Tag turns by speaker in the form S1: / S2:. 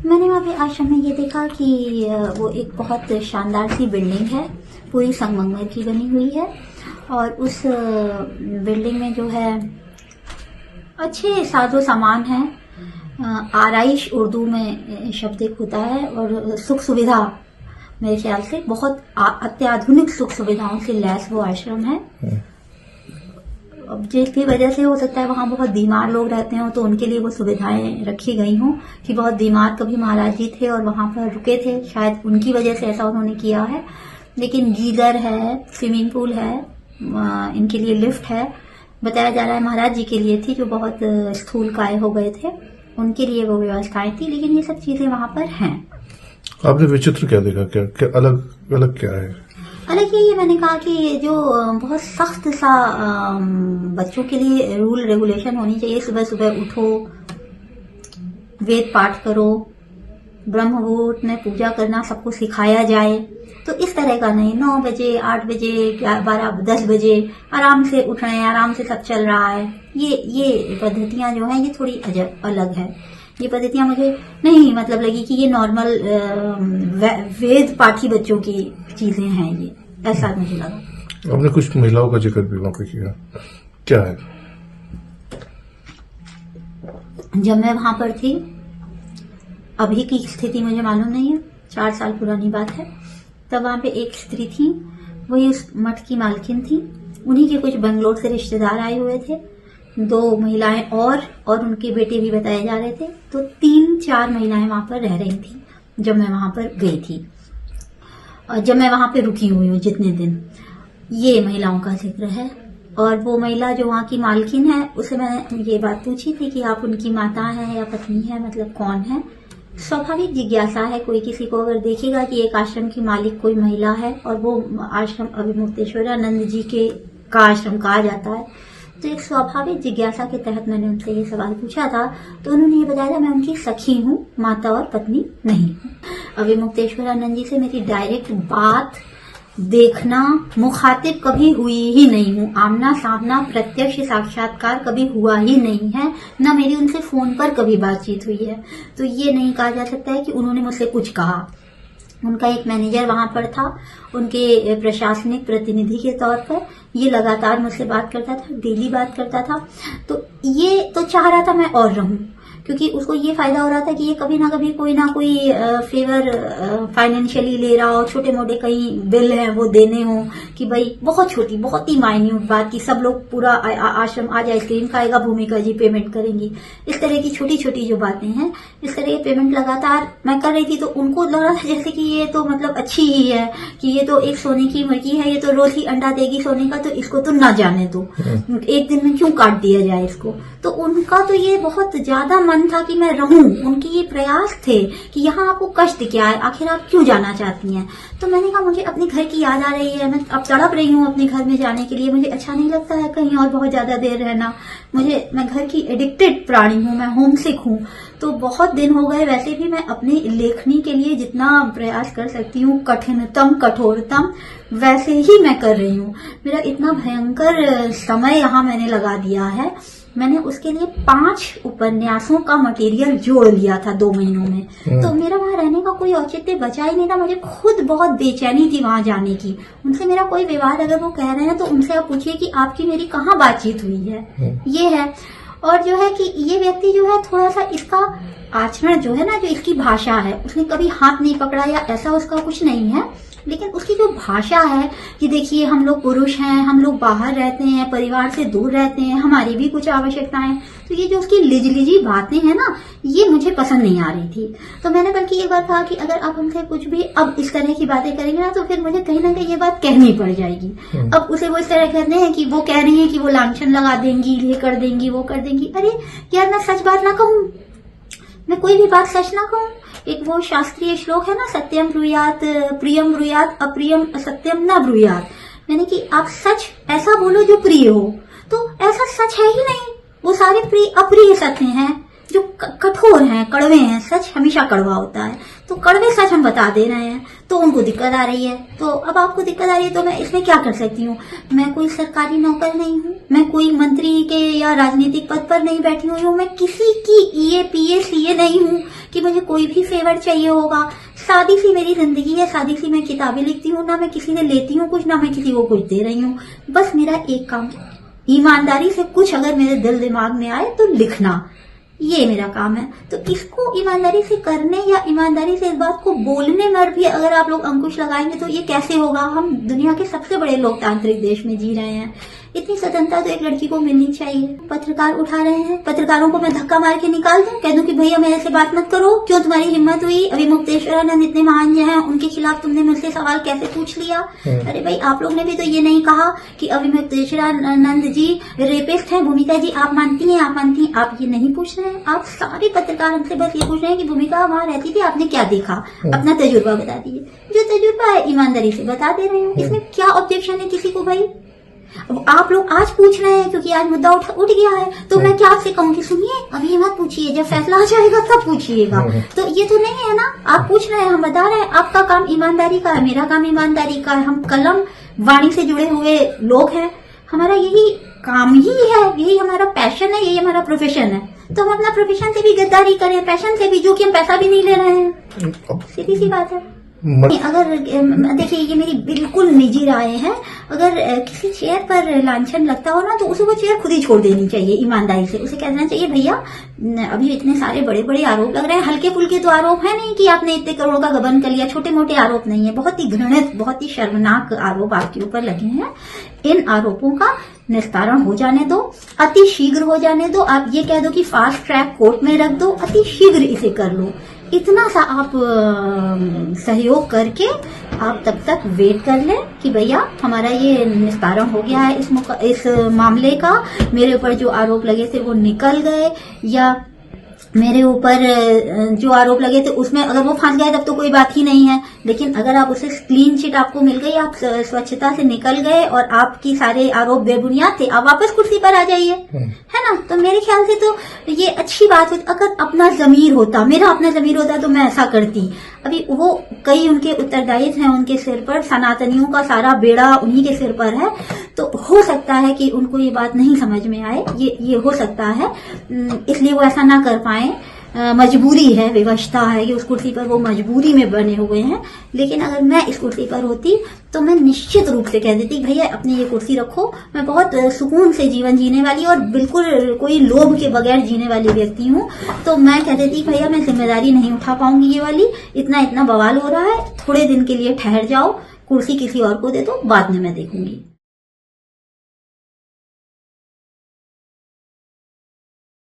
S1: मैंने वहाँ पे आश्रम में ये देखा कि वो एक बहुत शानदार सी बिल्डिंग है, पूरी संगमरमर की बनी हुई है। और उस बिल्डिंग में जो है अच्छे साजो सामान है, आराइश उर्दू में शब्द एक होता है, और सुख सुविधा मेरे ख्याल से बहुत अत्याधुनिक सुख सुविधाओं से लैस वो आश्रम है। अब जिसकी वजह से हो सकता है वहाँ बहुत बीमार लोग रहते हो तो उनके लिए वो सुविधाएं रखी गई हों कि बहुत बीमार कभी महाराज जी थे और वहाँ पर रुके थे, शायद उनकी वजह से ऐसा उन्होंने किया है। लेकिन गीजर है, स्विमिंग पूल है, इनके लिए लिफ्ट है। बताया जा रहा है महाराज जी के लिए थी जो बहुत स्थूल काय हो गए थे, उनके लिए वो व्यवस्थाएं थी। लेकिन ये सब चीजें वहाँ पर हैं।
S2: आपने विचित्र क्या देखा, क्या अलग अलग क्या है?
S1: अलग ये मैंने कहा कि जो बहुत सख्त सा बच्चों के लिए रूल रेगुलेशन होनी चाहिए। सुबह सुबह उठो, वेद पाठ करो, ब्रह्म मुहूर्त में पूजा करना सबको सिखाया जाए। तो इस तरह का नहीं, 9 बजे 8 बजे 12 10 बजे आराम से उठ रहे हैं, आराम से सब चल रहा है। ये पद्धतियां जो हैं ये थोड़ी अलग है। ये पद्धतियां मुझे नहीं मतलब लगी कि ये नॉर्मल वेद पाठी बच्चों की चीजें हैं, ये ऐसा मुझे लगा।
S2: आपने कुछ महिलाओं का जिक्र भी वहां पे किया, क्या है?
S1: जब मैं वहां पर थी, अभी की स्थिति मुझे मालूम नहीं है, 4 साल पुरानी बात है, तब वहां पे एक स्त्री थी, वही उस मठ की मालकिन थी। उन्हीं के कुछ बेंगलोर से रिश्तेदार आए हुए थे, 2 महिलाएं और उनके बेटे भी बताए जा रहे थे। तो 3-4 महिलाएं वहां पर रह रही थी जब मैं वहां पर गई थी, और जब मैं वहां पे रुकी हुई हूँ जितने दिन, ये महिलाओं का जिक्र है। और वो महिला जो वहां की मालकिन है, उसे मैंने ये बात पूछी थी कि आप उनकी माता हैं या पत्नी है, मतलब कौन है। स्वाभाविक जिज्ञासा है, कोई किसी को अगर देखेगा कि एक आश्रम की मालिक कोई महिला है और वो आश्रम अभिमुक्तेश्वरानंद जी का आश्रम कहा जाता है, तो एक स्वाभाविक जिज्ञासा के तहत मैंने उनसे ये सवाल पूछा था। तो उन्होंने ये बताया मैं उनकी सखी हूँ, माता और पत्नी नहीं हूँ। अभिमुक्तेश्वरानंद जी से मेरी डायरेक्ट बात, देखना, मुखातिब कभी हुई ही नहीं हूँ। आमना सामना प्रत्यक्ष साक्षात्कार कभी हुआ ही नहीं है, न मेरी उनसे फोन पर कभी बातचीत हुई है। तो ये नहीं कहा जा सकता है कि उन्होंने मुझसे कुछ कहा। उनका एक मैनेजर वहां पर था, उनके प्रशासनिक प्रतिनिधि के तौर पर, ये लगातार मुझसे बात करता था, डेली बात करता था। तो ये तो चाह रहा था मैं और रहूं, क्योंकि उसको ये फायदा हो रहा था कि ये कभी ना कभी कोई ना कोई फेवर फाइनेंशियली ले रहा हो, छोटे मोटे कहीं बिल हैं वो देने हो, कि भाई बहुत छोटी, बहुत ही माइन्यूट बात की सब लोग पूरा आश्रम आज आइसक्रीम खाएगा, भूमिका जी पेमेंट करेंगी, इस तरह की छोटी छोटी जो बातें हैं, इस तरह की पेमेंट लगातार मैं कर रही थी। तो उनको लग रहा था जैसे कि ये तो मतलब अच्छी ही है, कि ये तो एक सोने की मुर्गी है, ये तो रोज ही अंडा देगी सोने का, तो इसको तो ना जाने दो, एक दिन में क्यों काट दिया जाए इसको। तो उनका तो ये बहुत ज्यादा मन था कि मैं रहूं, उनके ये प्रयास थे कि यहाँ आपको कष्ट क्या है, आखिर आप क्यों जाना चाहती हैं। तो मैंने कहा मुझे अपने घर की याद आ रही है, मैं अब तड़प रही हूँ अपने घर में जाने के लिए, मुझे अच्छा नहीं लगता है कहीं और बहुत ज्यादा देर रहना। मैं घर की एडिक्टेड प्राणी हूँ, मैं होम सिक हूँ। तो बहुत दिन हो गए, वैसे भी मैं अपनी लेखनी के लिए जितना प्रयास कर सकती हूँ, कठिनतम कठोरतम, वैसे ही मैं कर रही हूँ। मेरा इतना भयंकर समय यहाँ मैंने लगा दिया है। मैंने उसके लिए 5 उपन्यासों का मटेरियल जोड़ लिया था 2 महीनों में। तो मेरा वहां रहने का कोई औचित्य बचा ही नहीं था। मुझे खुद बहुत बेचैनी थी वहां जाने की। उनसे मेरा कोई विवाद अगर वो कह रहे हैं तो उनसे आप पूछिए कि आपकी मेरी कहाँ बातचीत हुई है, ये है। और जो है कि ये व्यक्ति जो है थोड़ा सा इसका आचरण जो है ना, जो इसकी भाषा है, उसने कभी हाथ नहीं पकड़ा या ऐसा उसका कुछ नहीं है, लेकिन उसकी जो भाषा है कि देखिए हम लोग पुरुष हैं, हम लोग बाहर रहते हैं, परिवार से दूर रहते हैं, हमारी भी कुछ आवश्यकताएं, तो ये जो उसकी लिजलिजी बातें हैं ना, ये मुझे पसंद नहीं आ रही थी। तो मैंने बल्कि एक बार कहा कि अगर आप हमसे कुछ भी अब इस तरह की बातें करेंगे ना, तो फिर मुझे कहीं ना कहीं ये बात कहनी पड़ जाएगी। अब उसे वो इस तरह कहते हैं कि वो कह रही है कि वो लांछन लगा देंगी, ये कर देंगी, वो कर देंगी। अरे यार, मैं सच बात ना कहूं, मैं कोई भी बात सच ना कहूं। एक वो शास्त्रीय श्लोक है ना, सत्यम ब्रूयात प्रियम ब्रूयात अप्रियम असत्यम न ब्रूयात, यानी कि आप सच ऐसा बोलो जो प्रिय हो। तो ऐसा सच है ही नहीं, वो सारे अप्रिय सत्य हैं जो कठोर हैं, कड़वे हैं। सच हमेशा कड़वा होता है, तो कड़वे सच हम बता दे रहे हैं, तो उनको दिक्कत आ रही है। तो अब आपको दिक्कत आ रही है, तो मैं इसमें क्या कर सकती हूँ? मैं कोई सरकारी नौकर नहीं हूँ, मैं कोई मंत्री के या राजनीतिक पद पर नहीं बैठी हुई हूँ, मैं किसी की EA PA CA नहीं हूँ कि मुझे कोई भी फेवर चाहिए होगा। सादी सी मेरी जिंदगी है, सादी सी मैं किताबें लिखती हूँ, ना मैं किसी से लेती हूँ कुछ, ना मैं किसी को कुछ दे रही हूँ। बस मेरा एक काम, ईमानदारी से कुछ अगर मेरे दिल दिमाग में आए तो लिखना, ये मेरा काम है। तो इसको ईमानदारी से करने या ईमानदारी से इस बात को बोलने में भी अगर आप लोग अंकुश लगाएंगे तो ये कैसे होगा। हम दुनिया के सबसे बड़े लोकतांत्रिक देश में जी रहे हैं, इतनी स्वतंत्रता तो एक लड़की को मिलनी चाहिए। पत्रकार उठा रहे हैं, पत्रकारों को मैं धक्का मार के निकाल दूं, कह दूं कि भैया मेरे से बात मत करो, क्यों तुम्हारी हिम्मत हुई, अभी मुक्तेश्वरानंद इतने महान जो हैं उनके खिलाफ तुमने मुझसे सवाल कैसे पूछ लिया। अरे भाई आप लोग ने भी तो ये नहीं कहा कि अभी मुक्तेश्वरानंद जी रेपिस्ट हैं। भूमिका जी आप मानती हैं, आप मानती हैं, आप ये नहीं पूछ रहे हैं। आप सारे पत्रकार हमसे बस ये पूछ रहे हैं कि भूमिका वहां रहती थी, आपने क्या देखा, अपना तजुर्बा बता दीजिए। जो तजुर्बा है ईमानदारी से बता दे रहे हैं, इसमें क्या ऑब्जेक्शन है किसी को भाई। अब आप लोग आज पूछ रहे हैं क्योंकि आज मुद्दा उठ गया है, तो मैं क्या आपसे कहूँ कि सुनिए अभी ये मत पूछिए, जब फैसला आ जाएगा तब पूछिएगा। तो ये तो नहीं है ना, आप पूछ रहे हैं, हम बता रहे हैं। आपका काम ईमानदारी का है, मेरा काम ईमानदारी का है। हम कलम वाणी से जुड़े हुए लोग हैं, हमारा यही काम ही है, यही हमारा पैशन है, यही हमारा प्रोफेशन है। तो हम अपना प्रोफेशन से भी गद्दारी करें, पैशन से भी, जो कि हम पैसा भी नहीं ले रहे हैं, सीधी सी बात है। अगर देखिए ये मेरी बिल्कुल निजी राय है, अगर किसी चेयर पर लांछन लगता हो ना तो उसे वो चेयर खुद ही छोड़ देनी चाहिए ईमानदारी से। उसे कह देना चाहिए भैया अभी इतने सारे बड़े बड़े आरोप लग रहे हैं, हल्के फुल्के तो आरोप है नहीं कि आपने इतने करोड़ का गबन कर लिया, छोटे मोटे आरोप नहीं है, बहुत ही घृणित, बहुत ही शर्मनाक आरोप आपके ऊपर लगे हैं। इन आरोपों का निस्तारण हो जाने दो, अति शीघ्र हो जाने दो। आप ये कह दो कि फास्ट ट्रैक कोर्ट में रख दो, अति शीघ्र इसे कर लो। इतना सा आप सहयोग करके आप तब तक वेट कर लें कि भैया हमारा ये निस्तारण हो गया है इस मामले का, मेरे ऊपर जो आरोप लगे थे वो निकल गए, या मेरे ऊपर जो आरोप लगे थे उसमें अगर वो फंस गए तब तो कोई बात ही नहीं है। लेकिन अगर आप उसे क्लीन चिट आपको मिल गई, आप स्वच्छता से निकल गए और आपकी सारे आरोप बेबुनियाद थे, आप वापस कुर्सी पर आ जाइए, है ना। तो मेरे ख्याल से तो ये अच्छी बात होती। अगर अपना जमीर होता, मेरा अपना जमीर होता तो मैं ऐसा करती। अभी वो कई उनके उत्तरदायित्व हैं उनके सिर पर, सनातनियों का सारा बेड़ा उन्हीं के सिर पर है। तो हो सकता है कि उनको ये बात नहीं समझ में आए, ये हो सकता है, इसलिए वो ऐसा ना कर पाए। मजबूरी है, विवशता है कि उस कुर्सी पर वो मजबूरी में बने हुए हैं। लेकिन अगर मैं इस कुर्सी पर होती तो मैं निश्चित रूप से कह देती भैया अपनी ये कुर्सी रखो, मैं बहुत सुकून से जीवन जीने वाली और बिल्कुल कोई लोभ के बगैर जीने वाली व्यक्ति हूँ। तो मैं कह देती भैया मैं जिम्मेदारी नहीं उठा पाऊंगी ये वाली, इतना बवाल हो रहा है, थोड़े दिन के लिए ठहर जाओ, कुर्सी किसी और को दे दो, बाद में मैं देखूंगी।